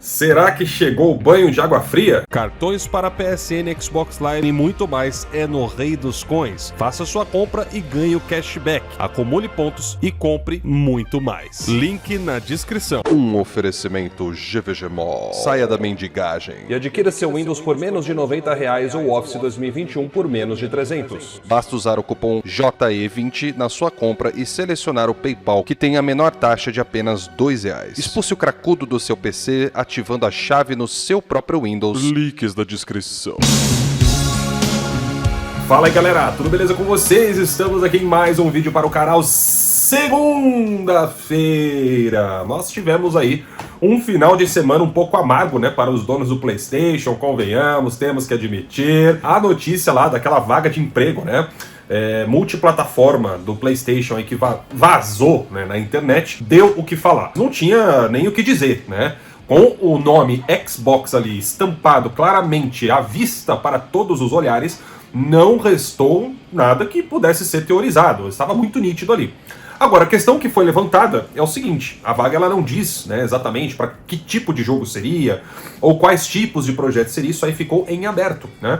Será que chegou o banho de água fria? Cartões para PSN, Xbox Live e muito mais é no Rei dos Coins. Faça sua compra e ganhe o cashback. Acumule pontos e compre muito mais. Link na descrição. Um oferecimento GVG Mall. Saia da mendigagem E adquira seu Windows por menos de R$90 ou Office 2021 por menos de 300. Basta usar o cupom JE20 na sua compra e selecionar o PayPal, que tem a menor taxa de apenas R$2. Expulse o cracudo do seu PC ativando a chave no seu próprio Windows. Links da descrição. Fala aí galera, tudo beleza com vocês? Estamos aqui em mais um vídeo para o canal. Segunda-feira nós tivemos aí um final de semana um pouco amargo, né, para os donos do PlayStation, convenhamos, temos que admitir. A notícia lá daquela vaga de emprego, né, multiplataforma do PlayStation aí que vazou, né, na internet, deu o que falar. Não tinha nem o que dizer, né? Com o nome Xbox ali estampado claramente à vista para todos os olhares, não restou nada que pudesse ser teorizado, estava muito nítido ali. Agora, a questão que foi levantada é o seguinte: a vaga ela não diz, né, exatamente para que tipo de jogo seria, ou quais tipos de projetos seria, isso aí ficou em aberto, né?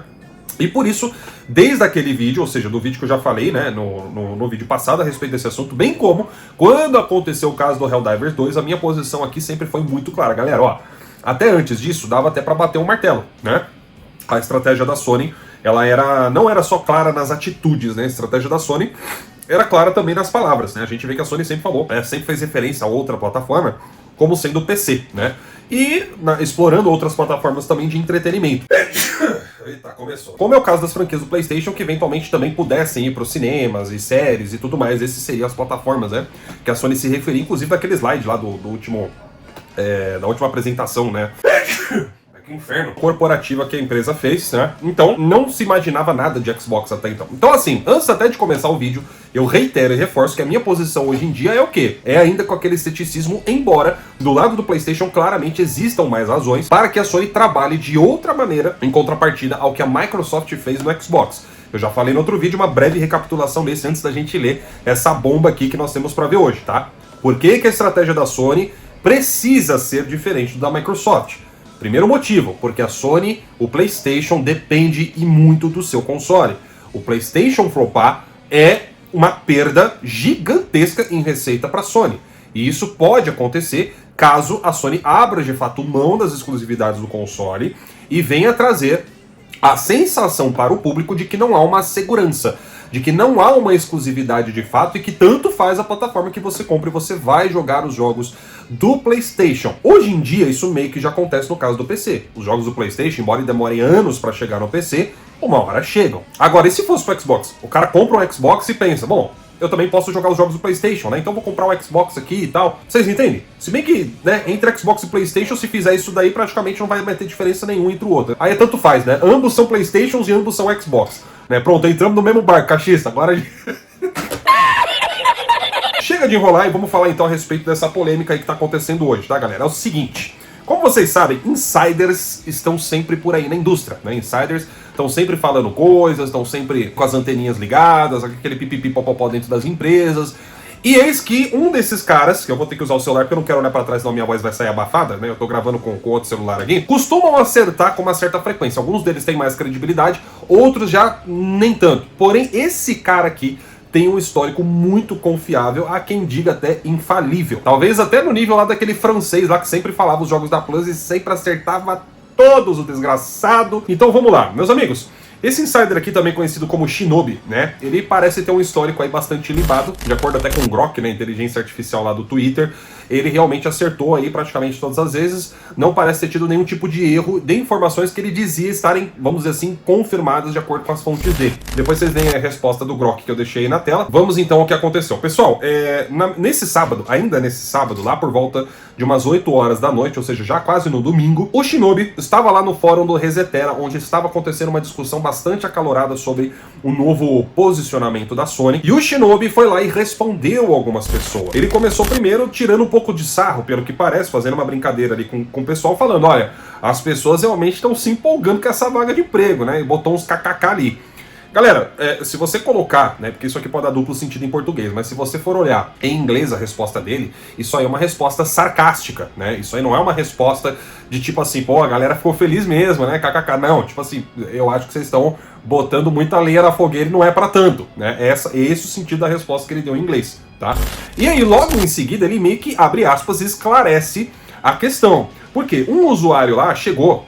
E por isso, desde aquele vídeo, ou seja, do vídeo que eu já falei, né, no vídeo passado a respeito desse assunto, bem como quando aconteceu o caso do Helldivers 2, a minha posição aqui sempre foi muito clara. Galera, ó, até antes disso, dava até pra bater um martelo, né? A estratégia da Sony, ela não era só clara nas atitudes, né? A estratégia da Sony era clara também nas palavras, né? A gente vê que a Sony sempre falou, sempre fez referência a outra plataforma como sendo o PC, né? E explorando outras plataformas também de entretenimento. Eita, começou. Como é o caso das franquias do PlayStation, que eventualmente também pudessem ir para os cinemas e séries e tudo mais. Esses seriam as plataformas, né, que a Sony se referia, inclusive daquele slide lá do último, da última apresentação, né. Que inferno. Corporativa que a empresa fez, né? Então, não se imaginava nada de Xbox até então. Então, assim, antes até de começar o vídeo, eu reitero e reforço que a minha posição hoje em dia é o quê? É ainda com aquele ceticismo, embora do lado do PlayStation claramente existam mais razões para que a Sony trabalhe de outra maneira em contrapartida ao que a Microsoft fez no Xbox. Eu já falei no outro vídeo, uma breve recapitulação desse antes da gente ler essa bomba aqui que nós temos para ver hoje, tá? Por que que a estratégia da Sony precisa ser diferente da Microsoft? Primeiro motivo, porque a Sony, o PlayStation, depende e muito do seu console. O PlayStation flopar é uma perda gigantesca em receita para a Sony. E isso pode acontecer caso a Sony abra de fato mão das exclusividades do console e venha trazer a sensação para o público de que não há uma segurança, de que não há uma exclusividade de fato e que tanto faz a plataforma que você compra e você vai jogar os jogos do PlayStation. Hoje em dia isso meio que já acontece no caso do PC. Os jogos do PlayStation, embora demorem anos para chegar no PC, uma hora chegam. Agora, e se fosse pro Xbox? O cara compra um Xbox e pensa, bom, eu também posso jogar os jogos do PlayStation, né? Então vou comprar um Xbox aqui e tal. Vocês entendem? Se bem que, né, entre Xbox e PlayStation, se fizer isso daí, praticamente não vai ter diferença nenhuma entre o outro. Aí é tanto faz, né? Ambos são PlayStations e ambos são Xbox. Né? Pronto, entramos no mesmo barco, cachista. Agora a gente... Chega de enrolar e vamos falar então a respeito dessa polêmica aí que tá acontecendo hoje, tá, galera? É o seguinte, como vocês sabem, insiders estão sempre por aí na indústria, né? Insiders estão sempre falando coisas, estão sempre com as anteninhas ligadas, aquele pipipipopopó dentro das empresas. E eis que um desses caras, que eu vou ter que usar o celular porque eu não quero olhar pra trás, senão minha voz vai sair abafada, né? Eu tô gravando com outro celular aqui. Costumam acertar com uma certa frequência. Alguns deles têm mais credibilidade, outros já nem tanto. Porém, esse cara aqui tem um histórico muito confiável, há quem diga até infalível. Talvez até no nível lá daquele francês lá que sempre falava os jogos da Plus e sempre acertava todos, o desgraçado. Então vamos lá, meus amigos. Esse insider aqui, também conhecido como Shinobi, né, ele parece ter um histórico aí bastante libado, de acordo até com o Grok, né, inteligência artificial lá do Twitter. Ele realmente acertou aí praticamente todas as vezes, não parece ter tido nenhum tipo de erro de informações que ele dizia estarem, vamos dizer assim, confirmadas de acordo com as fontes dele. Depois vocês veem a resposta do Grok que eu deixei aí na tela. Vamos então ao que aconteceu. Pessoal, nesse sábado, ainda nesse sábado, lá por volta de umas 8 horas da noite, ou seja, já quase no domingo, o Shinobi estava lá no fórum do Resetera, onde estava acontecendo uma discussão bastante acalorada sobre o novo posicionamento da Sony, e o Shinobi foi lá e respondeu algumas pessoas. Ele começou primeiro tirando um pouco de sarro, pelo que parece, fazendo uma brincadeira ali com o pessoal, falando, olha, as pessoas realmente estão se empolgando com essa vaga de emprego, né, e botou uns kkk ali. Galera, se você colocar, né, porque isso aqui pode dar duplo sentido em português, mas se você for olhar em inglês a resposta dele, isso aí é uma resposta sarcástica, né? Isso aí não é uma resposta de tipo assim, pô, a galera ficou feliz mesmo, né? KKK. Não, tipo assim, eu acho que vocês estão botando muita lenha na fogueira e não é pra tanto, né? Esse é o sentido da resposta que ele deu em inglês, tá? E aí, logo em seguida, ele meio que, abre aspas, esclarece a questão. Porque um usuário lá chegou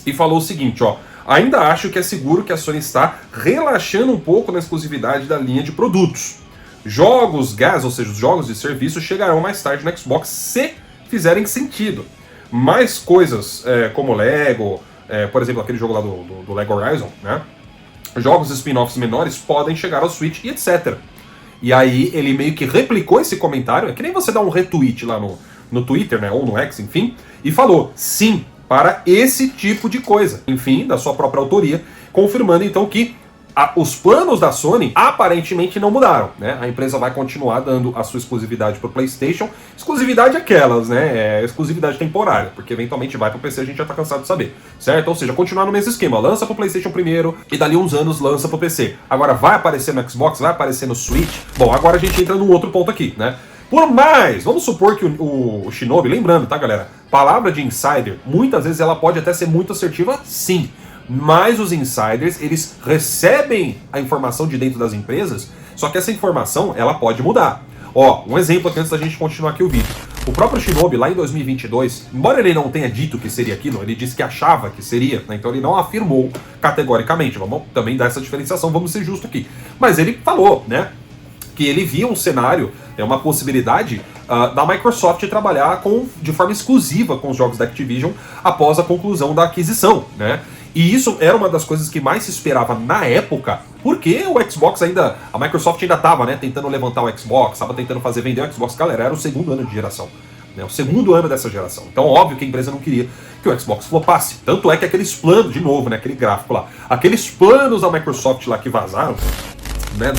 e falou o seguinte, ó: ainda acho que é seguro que a Sony está relaxando um pouco na exclusividade da linha de produtos. Jogos GaaS, ou seja, os jogos de serviço, chegarão mais tarde no Xbox se fizerem sentido. Mais coisas como Lego, por exemplo, aquele jogo lá do Lego Horizon, né? Jogos spin-offs menores podem chegar ao Switch e etc. E aí ele meio que replicou esse comentário, é que nem você dá um retweet lá no Twitter, né, ou no X, enfim, e falou sim para esse tipo de coisa, enfim, da sua própria autoria, confirmando então que os planos da Sony aparentemente não mudaram, né? A empresa vai continuar dando a sua exclusividade para o PlayStation, exclusividade aquelas, né? Exclusividade temporária, porque eventualmente vai para o PC, a gente já tá cansado de saber, certo? Ou seja, continuar no mesmo esquema, lança para o PlayStation primeiro e dali uns anos lança para o PC. Agora vai aparecer no Xbox, vai aparecer no Switch. Bom, agora a gente entra num outro ponto aqui, né? Por mais, vamos supor que o Shinobi, lembrando, tá, galera? Palavra de insider, muitas vezes ela pode até ser muito assertiva, sim. Mas os insiders, eles recebem a informação de dentro das empresas, só que essa informação, ela pode mudar. Ó, um exemplo aqui antes da gente continuar aqui o vídeo. O próprio Shinobi, lá em 2022, embora ele não tenha dito que seria aquilo, ele disse que achava que seria, né? Então ele não afirmou categoricamente. Vamos também dar essa diferenciação, vamos ser justos aqui. Mas ele falou, né, que ele via um cenário, uma possibilidade da Microsoft trabalhar de forma exclusiva com os jogos da Activision após a conclusão da aquisição, né? E isso era uma das coisas que mais se esperava na época, porque o Xbox ainda, a Microsoft ainda estava, né, tentando levantar o Xbox, estava tentando vender o Xbox, galera, era o segundo ano de geração, né, o segundo ano dessa geração. Então, óbvio que a empresa não queria que o Xbox flopasse. Tanto é que aqueles planos, de novo, né, aquele gráfico lá, aqueles planos da Microsoft lá que vazaram, né,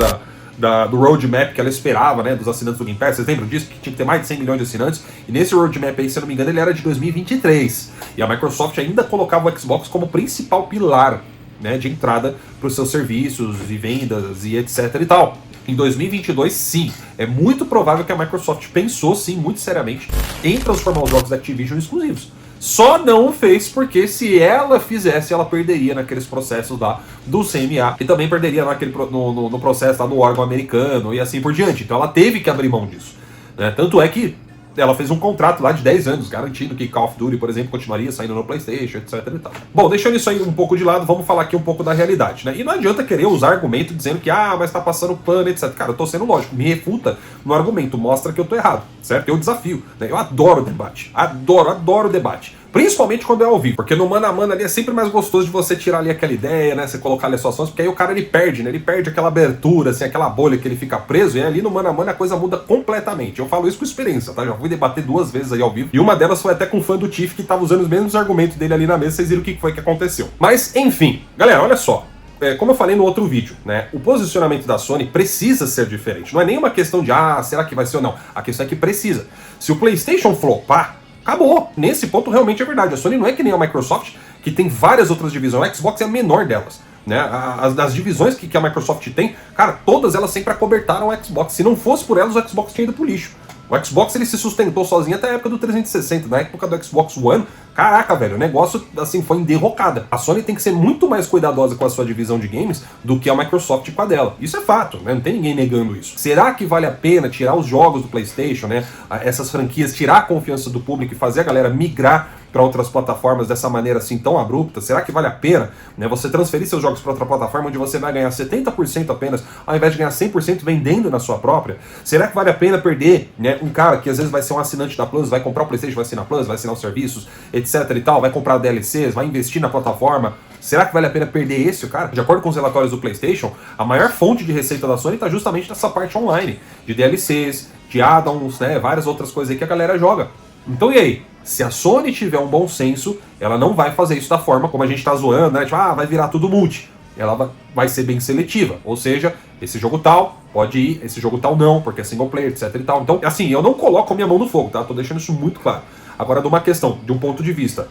do roadmap que ela esperava, né, dos assinantes do Game Pass, vocês lembram disso? Que tinha que ter mais de 100 milhões de assinantes, e nesse roadmap aí, se eu não me engano, ele era de 2023, e a Microsoft ainda colocava o Xbox como principal pilar, né, de entrada para os seus serviços e vendas e etc e tal. Em 2022, sim, é muito provável que a Microsoft pensou, sim, muito seriamente, em transformar os jogos da Activision em exclusivos. Só não fez porque se ela fizesse, ela perderia naqueles processos lá do CMA e também perderia no processo lá no órgão americano e assim por diante. Então ela teve que abrir mão disso, né? Tanto é que ela fez um contrato lá de 10 anos, garantindo que Call of Duty, por exemplo, continuaria saindo no PlayStation, etc e tal. Bom, deixando isso aí um pouco de lado, vamos falar aqui um pouco da realidade, né? E não adianta querer usar argumento dizendo que, mas tá passando pano, etc. Cara, eu tô sendo lógico, me refuta no argumento, mostra que eu tô errado, certo? Eu desafio, né? Eu adoro debate, adoro debate. Principalmente quando é ao vivo, porque no mano a mano ali é sempre mais gostoso de você tirar ali aquela ideia, né, você colocar ali as suas ações, porque aí o cara ele perde, né, ele perde aquela abertura, assim, aquela bolha que ele fica preso, e ali no mano a mano a coisa muda completamente. Eu falo isso com experiência, tá, já fui debater 2 vezes aí ao vivo, e uma delas foi até com um fã do Tiff que tava usando os mesmos argumentos dele ali na mesa, vocês viram o que foi que aconteceu. Mas, enfim, galera, olha só. Como eu falei no outro vídeo, né, o posicionamento da Sony precisa ser diferente. Não é nenhuma questão de, será que vai ser ou não? A questão é que precisa. Se o PlayStation flopar, acabou. Nesse ponto realmente é verdade. A Sony não é que nem a Microsoft, que tem várias outras divisões. O Xbox é a menor delas, né? As divisões que a Microsoft tem, cara, todas elas sempre acobertaram o Xbox. Se não fosse por elas, o Xbox tinha ido pro lixo. O Xbox ele se sustentou sozinho até a época do 360, na época do Xbox One. Caraca, velho, o negócio assim foi em derrocada. A Sony tem que ser muito mais cuidadosa com a sua divisão de games do que a Microsoft com a dela. Isso é fato, né? Não tem ninguém negando isso. Será que vale a pena tirar os jogos do PlayStation, né? Essas franquias, tirar a confiança do público e fazer a galera migrar para outras plataformas dessa maneira assim tão abrupta? Será que vale a pena, né, você transferir seus jogos para outra plataforma onde você vai ganhar 70% apenas, ao invés de ganhar 100% vendendo na sua própria? Será que vale a pena perder, né, um cara que às vezes vai ser um assinante da Plus, vai comprar o PlayStation, vai assinar a Plus, vai assinar os serviços, etc e tal, vai comprar DLCs, vai investir na plataforma? Será que vale a pena perder esse, cara? De acordo com os relatórios do PlayStation, a maior fonte de receita da Sony está justamente nessa parte online, de DLCs, de add-ons, né, várias outras coisas aí que a galera joga. Então e aí? Se a Sony tiver um bom senso, ela não vai fazer isso da forma como a gente tá zoando, né? Tipo, vai virar tudo multi. Ela vai ser bem seletiva. Ou seja, esse jogo tal pode ir, esse jogo tal não, porque é single player, etc e tal. Então, assim, eu não coloco a minha mão no fogo, tá? Tô deixando isso muito claro. Agora, de uma questão, de um ponto de vista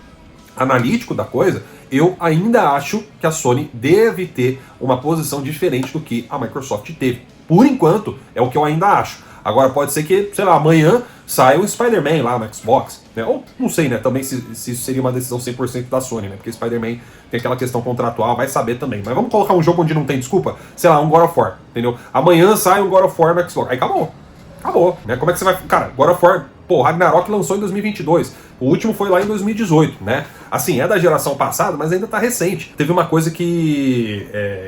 analítico da coisa, eu ainda acho que a Sony deve ter uma posição diferente do que a Microsoft teve. Por enquanto, é o que eu ainda acho. Agora pode ser que, sei lá, amanhã saia o Spider-Man lá no Xbox, né? Ou não sei, né, também se isso seria uma decisão 100% da Sony, né? Porque Spider-Man tem aquela questão contratual, vai saber também. Mas vamos colocar um jogo onde não tem desculpa? Sei lá, um God of War, entendeu? Amanhã sai um God of War no Xbox. Aí acabou. Acabou, né? Como é que você vai... Cara, God of War, pô, Ragnarok lançou em 2022. O último foi lá em 2018, né? Assim, é da geração passada, mas ainda tá recente. Teve uma coisa que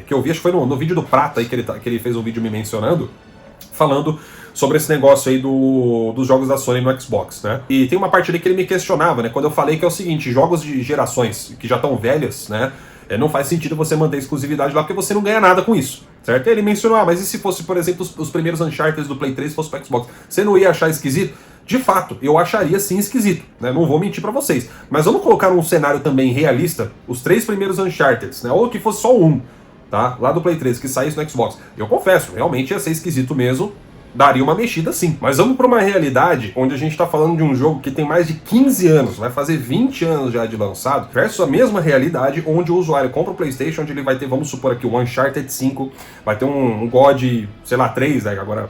eu vi, acho que foi no vídeo do Prata aí, que ele fez um vídeo me mencionando, falando sobre esse negócio aí dos jogos da Sony no Xbox, né? E tem uma parte ali que ele me questionava, né? Quando eu falei que é o seguinte, jogos de gerações que já estão velhas, né? Não faz sentido você manter exclusividade lá, porque você não ganha nada com isso, certo? Ele mencionou, mas e se fosse, por exemplo, os primeiros Uncharted do Play 3 fosse pro Xbox? Você não ia achar esquisito? De fato, eu acharia sim esquisito, né? Não vou mentir pra vocês. Mas vamos colocar um cenário também realista, os 3 primeiros Uncharted, né? Ou que fosse só um, tá? Lá do Play 3, que saísse no Xbox. Eu confesso, realmente ia ser esquisito mesmo, daria uma mexida sim. Mas vamos para uma realidade onde a gente está falando de um jogo que tem mais de 15 anos, vai fazer 20 anos já de lançado, versus a mesma realidade onde o usuário compra o PlayStation, onde ele vai ter, vamos supor aqui, o Uncharted 5, vai ter um God, sei lá, 3, né, que agora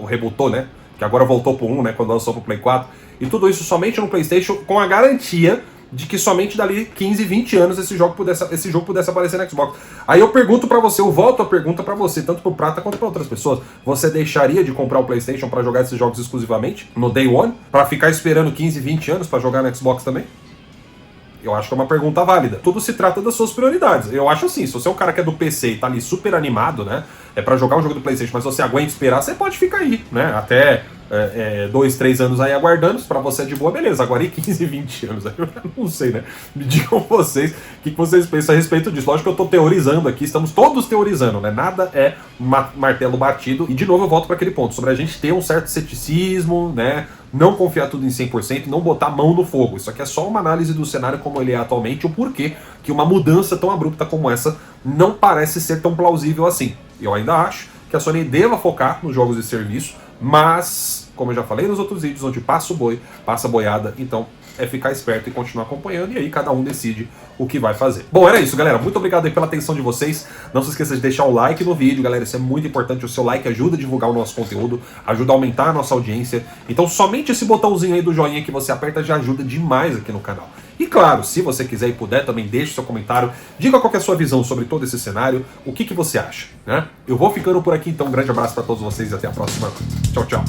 rebutou, né, que agora voltou pro 1, né, quando lançou pro Play 4, e tudo isso somente no PlayStation com a garantia de que somente dali 15, 20 anos esse jogo pudesse aparecer no Xbox. Aí eu pergunto pra você, eu volto a pergunta pra você, tanto pro Prata quanto pra outras pessoas. Você deixaria de comprar o PlayStation pra jogar esses jogos exclusivamente no Day One? Pra ficar esperando 15, 20 anos pra jogar no Xbox também? Eu acho que é uma pergunta válida. Tudo se trata das suas prioridades. Eu acho assim, se você é um cara que é do PC e tá ali super animado, né, pra jogar um jogo do PlayStation, mas você aguenta esperar, você pode ficar aí, né, até 2, 3 anos aí aguardando, pra você é de boa, beleza. Agora e 15, 20 anos, aí eu não sei, né. Me digam vocês o que vocês pensam a respeito disso. Lógico que eu tô teorizando aqui, estamos todos teorizando, né, nada é martelo batido. E de novo eu volto pra aquele ponto, sobre a gente ter um certo ceticismo, né, não confiar tudo em 100%, não botar a mão no fogo. Isso aqui é só uma análise do cenário como ele é atualmente, o porquê que uma mudança tão abrupta como essa não parece ser tão plausível assim. Eu ainda acho que a Sony deva focar nos jogos de serviço, mas, como eu já falei nos outros vídeos, onde passa o boi, passa a boiada, então é ficar esperto e continuar acompanhando, e aí cada um decide o que vai fazer. Bom, era isso, galera. Muito obrigado aí pela atenção de vocês. Não se esqueça de deixar o like no vídeo, galera. Isso é muito importante. O seu like ajuda a divulgar o nosso conteúdo, ajuda a aumentar a nossa audiência. Então somente esse botãozinho aí do joinha que você aperta já ajuda demais aqui no canal. E claro, se você quiser e puder, também deixe seu comentário, diga qual que é a sua visão sobre todo esse cenário, o que você acha, né? Eu vou ficando por aqui, então um grande abraço para todos vocês e até a próxima. Tchau, tchau.